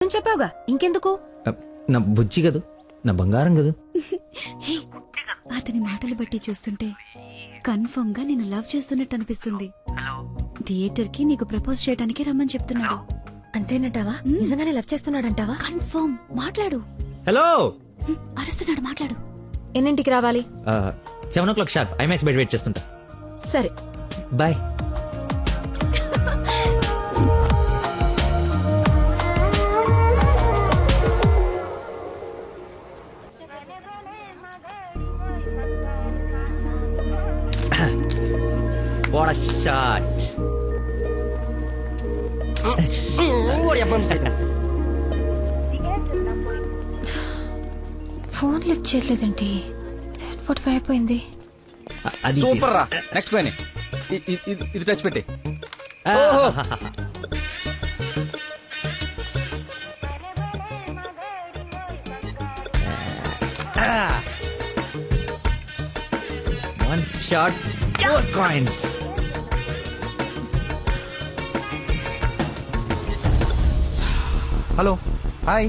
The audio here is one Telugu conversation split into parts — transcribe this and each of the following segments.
నేను చెప్పావుగా ఇంకెందుకు. నా బుజ్జి కదూ, నా బంగారం కదూ. హే, అతని మాటలు బట్టి చూస్తుంటే కన్ఫర్మ్ గా నేను లవ్ చేస్తున్నట్టు అనిపిస్తుంది. థియేటర్ కి నీకు ప్రపోజ్ చేయడానికి రమ్మని చెప్తున్నాడు. అంతేనంటావా? నిజంగానే లవ్ చేస్తున్నాడంటావా? కన్ఫర్మ్. మాట్లాడు. హలో, అరుస్తున్నాడు, మాట్లాడు. ఎన్నింటికి రావాలి? 7 o'clock షార్ప్ ఐమాక్స్ బయట వెయిట్ చేస్తుంటా. సరే, bye. What a shot. Phone lift చేయలేదండి. 7:45 అయిపోయింది. అది సూపర్ రా. నెక్స్ట్ పైన ఇది టచ్ పెట్టి. One shot, 4 coins. Hello, hi.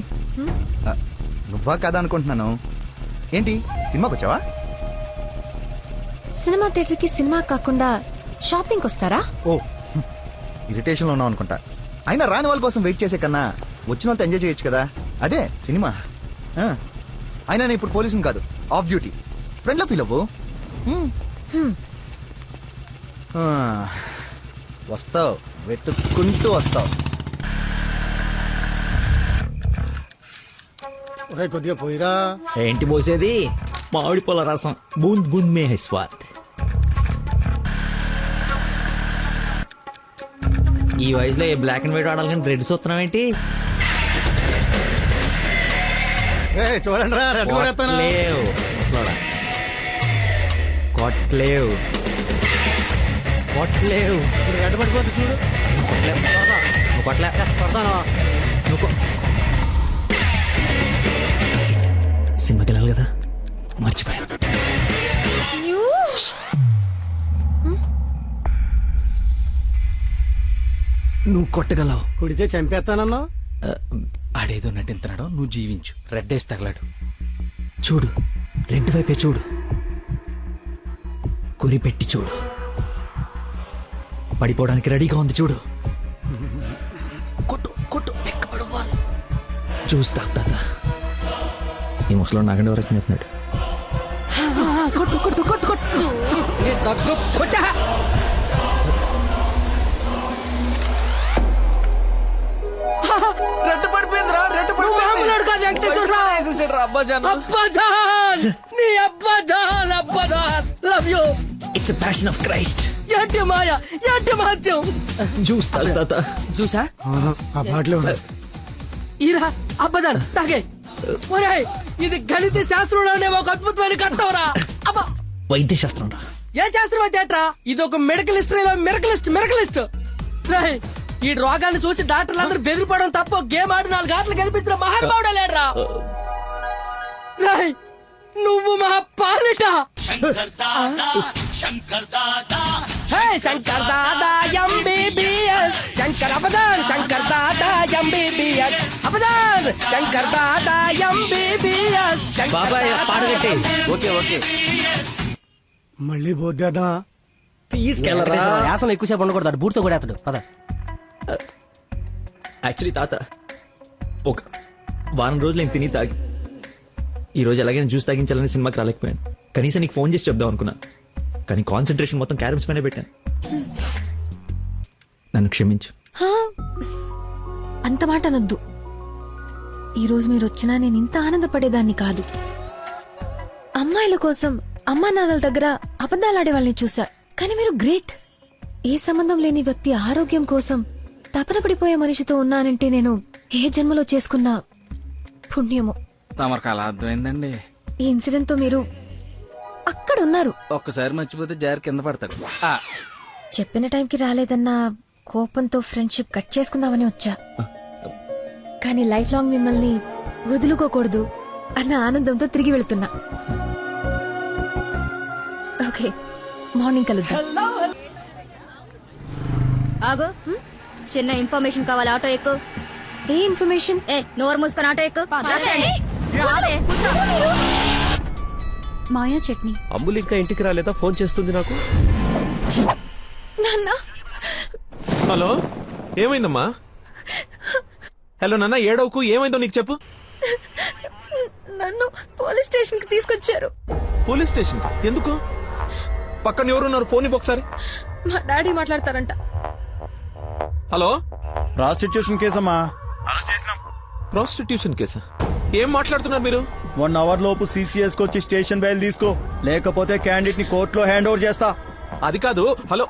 నువ్వా కదా అనుకుంటున్నాను. ఏంటి సినిమాకి వచ్చావా? సినిమా థియేటర్ కి సినిమా కాకుండా షాపింగ్ వస్తారా? ఓ, ఇరిటేషన్లో ఉన్నావు అనుకుంటా. అయినా రాని వాళ్ళ కోసం వెయిట్ చేసే కన్నా వచ్చిన వాళ్ళతో ఎంజాయ్ చేయొచ్చు కదా. అదే సినిమా. అయినా నేను ఇప్పుడు పోలీసుని కాదు, ఆఫ్ డ్యూటీ. ఫ్రెండ్లో ఫీల్ అవ్వు. వస్తావు, వెతుక్కుంటూ వస్తావు. కొద్దిగా పోయిరా. ఏంటి పోసేది? మామిడి పొల రసం. బూంద్ బూంద్ మే హై స్వాద్. ఈ వయసులో ఏ బ్లాక్ అండ్ వైట్ ఆడాలి కానీ రెడ్ చూస్తున్నావు ఏంటి? చూడండి రా, రెడ్ కూడా ఎత్తాను. కొట్లేవు ముసలోడా, కొట్లేవు కొట్లేవు. రెడ్ పడిపోతే చూడు. నువ్వు కొట్లే. పడతాను. నువ్వు సినిమాకి వెళ్ళాలి కదా, మర్చిపోయాను. నువ్వు కొట్టగలవు. కుడితే చంపేస్తానన్నా. ఆడేదో నటింతనాడో, నువ్వు జీవించు. రెడ్ వేసి తగలాడు. చూడు, రెడ్ వైపే చూడు. గురి పెట్టి చూడు. పడిపోవడానికి రెడీగా ఉంది చూడు. కొట్టు కొట్టు, ఎక్కబడవాలి. చూస్తా తాత. ఈ ముసలో నాగండి వరకు చెప్తున్నాడు. కొట్టు కొట్టు కొట్టు కొట్టు. కొట్టా. రెడ్ పడిపోయిందిరా. Red it's passion of Christ. చూస్తా తాత. చూసా ఆ పాటలో ఈరా అబ్బదాన్ తాగే. ఇది గణిత శాస్త్రంలోనే ఒక అద్భుతమైన కట్టవరా. అబ్బా, వైద్య శాస్త్రం రా. ఏ శాస్త్రం అయితే అట్రా? ఇది ఒక మెడికల్ హిస్టరీలో మెరకలిస్ట్. ఈ రోగాన్ని చూసి డాక్టర్లు అందరూ బెదిరిపోవడం తప్ప గేమ్ ఆడి 4 ఆటలు గెలిపించిన మహానుభావుడే లేడరా. రాయ్, నువ్వు మా పాలిట Shankar Dada MBBS. Shankar అబదాన్, Shankar Dada MBBS. అబదాన్, Shankar Dada MBBS. బాబాయ్ పాడగట్టి. ఓకే ఓకే, మళ్ళీ పోద్దేదా? తీసుకెళ్ళరా. యాసంలో ఎక్కువసేపు ఉండకూడదు, బూర్తో కూడా అతడు పద. యాక్చువల్లీ తాత, ఒక వారం రోజులు నేను తిని తాగి ఈ రోజు ఎలాగైనా జ్యూస్ తాగించాలని సినిమాకి రాలేకపోయాను. కనీసం నీకు ఫోన్ చేసి చెప్దాం అనుకున్నాను, కానీ కాన్సన్ట్రేషన్ మొత్తం క్యారమ్స్ పైన పెట్టాను. నన్ను క్షమించు. అంత మాట అనొద్దు. ఈరోజు మీరు వచ్చినా నేను ఇంత ఆనందపడేదాన్ని కాదు. అమ్మాయిల కోసం అమ్మా నాన్నల దగ్గర అబద్ధాలాడే వాళ్ళని చూసా, కానీ మీరు గ్రేట్. ఏ సంబంధం లేని వ్యక్తి ఆరోగ్యం కోసం తపన పడిపోయే మనిషితో ఉన్నానంటే నేను ఏ జన్మలో చేసుకున్న పుణ్యమో. తమరికి అలా అర్థమైందండి. ఈ ఇన్సిడెంట్ తో మీరు అక్కడ ఉన్నారు. ఒక్కసారి మర్చిపోతే జారి కింద పడతాడు. చెప్పిన టైంకి రాలేదన్న కోపంతో ఫ్రెండ్షిప్ కట్ చేసుకుందామని వచ్చా, కానీ లైఫ్ లాంగ్ మిమ్మల్ని వదులుకోకూడదు అన్న ఆనందంతో తిరిగి వెళుతున్నా. ఓకే, మార్నింగ్ కలుద్దాం. ఆగు, చిన్న ఇన్ఫర్మేషన్ కావాలి. ఆటో ఎక్కు. ఏ ఇన్ఫర్మేషన్? ఏ నోరు మూసుకొని ఆటో ఎక్కు. రావే, కూర్చో. మాయా చట్నీ. అమ్ములు ఇంకా ఇంటికి రాలేదా? ఫోన్ చేస్తుంది నాకు. నాన్న హలో, ఏమైందమ్మా? హలో నాన్న, ఏడవకు. ఏమైందో నీకు చెప్పు. నన్ను పోలీస్ స్టేషన్ కి తీసుకొచ్చారు. పోలీస్ స్టేషన్ ఎందుకు? పక్కన ఎవరున్నారు? ఫోన్ ఇవ్వు ఒకసారి. మా డాడీ మాట్లాడతారంట. హలో, ప్రాస్టిట్యూషన్ కేసమ్మా. ప్రాస్టిట్యూషన్ కేసా? ఏం మాట్లాడుతున్నారు మీరు? 1 అవర్ లోపు CCS కి వచ్చి స్టేషన్ బయలు తీసుకో, లేకపోతే క్యాండిడేట్ ని కోర్టులో హ్యాండ్ ఓవర్ చేస్తా. అది కాదు. హలో,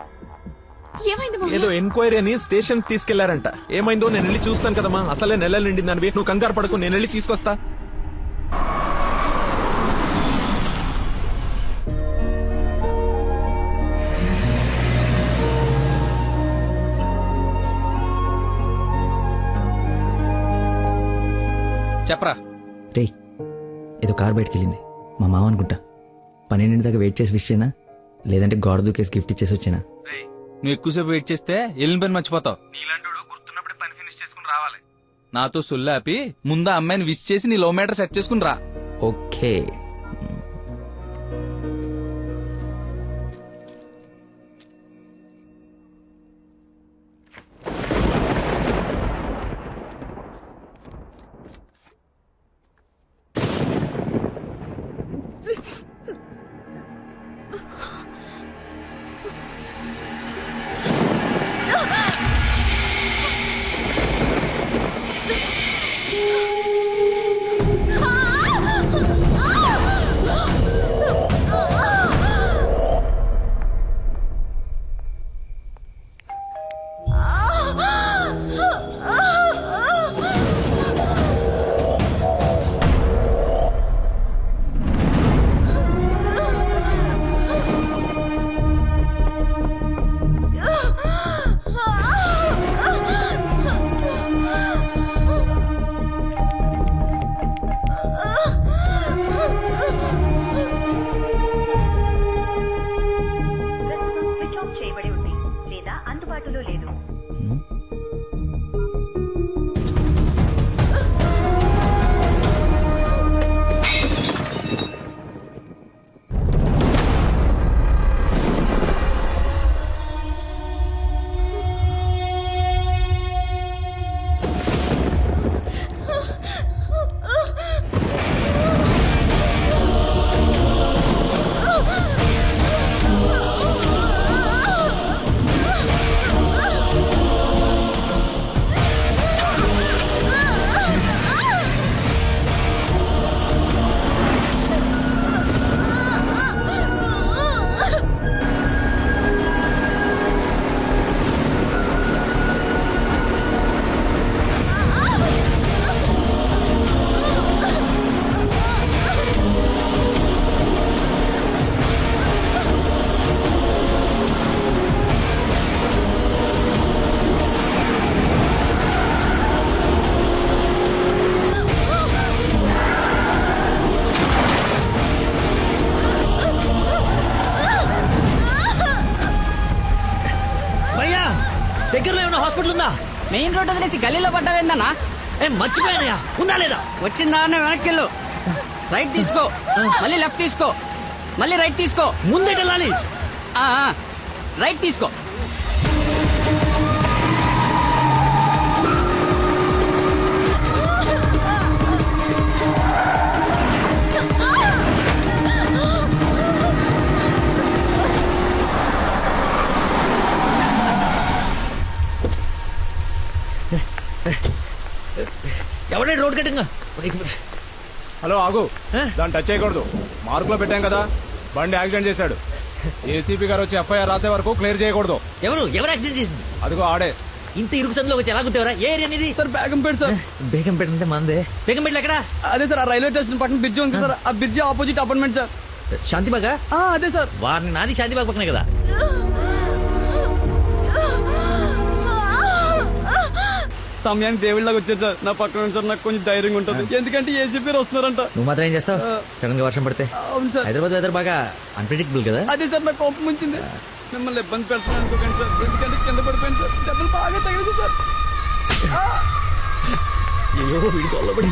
ఏదో ఎంక్వైరీ అని స్టేషన్ తీసుకెళ్లారంట. ఏమైందో నేను వెళ్ళి చూస్తాను కదమ్మా. అసలే నెలలు నిండింది. నువ్వు కంగారు పడకు, నేను వెళ్ళి తీసుకొస్తా. చెప్పరా. రే, ఏదో కార్ బయటకు వెళ్ళింది. మా మామ అనుకుంటా. 12 దాకా వెయిట్ చేసి విష్ చేయనా, లేదంటే గోడ దూకేసి గిఫ్ట్ ఇచ్చేసి వచ్చేనా? నువ్వు ఎక్కువసేపు వెయిట్ చేస్తే వెళ్ళిన పని మర్చిపోతావు. నీలాంటి గుర్తున్నప్పుడే పని ఫినిష్ చేసుకుని రావాలి. నాతో సొల్లాపి ముందు అమ్మాయిని విష్ చేసి నీ లవ్ మ్యాటర్ సెట్ చేసుకుని రా. ఓకే. దగ్గరలో ఏమైనా హాస్పిటల్ ఉందా? మెయిన్ రోడ్ వదిలేసి గల్లీలో పడ్డావేందన్నా? మర్చిపోయానయా, ఉందా లేదా? వచ్చిందా వెనక్కి వెళ్ళు. రైట్ తీసుకో, మళ్ళీ లెఫ్ట్ తీసుకో, మళ్ళీ రైట్ తీసుకో. ముందే వెళ్ళాలి. రైట్ తీసుకో. ఎవడే రోడ్ కట్టింగా? హలో, ఆగు. దాన్ని టచ్ చేయకూడదు. మార్కులో పెట్టాం కదా, బండి యాక్సిడెంట్ చేశాడు. ఏసీపీ గారు వచ్చి FIR రాసే వరకు క్లియర్ చేయకూడదు. ఎవరు యాక్సిడెంట్ చేసింది? అదిగో ఆడే. ఇంత ఇరుకు సందులో వచ్చి ఎలా గుర్తేవరా? ఏ ఏరియా అనేది? Sir Begumpet sir. బేగంపేట అంటే మందే. బేగంపేట ఎక్కడ? అదే సార్, ఆ రైల్వే స్టేషన్ పక్కన బ్రిడ్జ్ ఉంది సార్. ఆ బ్రిడ్జ్ ఆపోజిట్ అపార్ట్మెంట్ సార్. శాంతిబాగా? అదే సార్. వారిని నాది శాంతిబాగ్ పక్కనే కదా. సమయానికి దేవుళ్ళగా వచ్చారు సార్. నా పక్కన సార్ నాకు కొంచెం ధైర్యంగా ఉంటుంది, ఎందుకంటే ఏసీపీ వస్తున్నారంట. నువ్వు మాత్రం ఏం చేస్తావు? సడన్ గా వర్షం పడితే? అవును సార్. హైదరాబాద్ వెదర్ బాగా అన్ప్రెడిక్టబుల్ కదా. అదే సార్ నాకు కోపం వచ్చింది. మిమ్మల్ని ఇబ్బంది పెడుతున్నాను అనుకోకండి సార్, ఎందుకంటే కింద పడిపోయింది సార్. దెబ్బలు బాగా తగిలేసి సార్. అయ్యో వీడికి అల్లబడి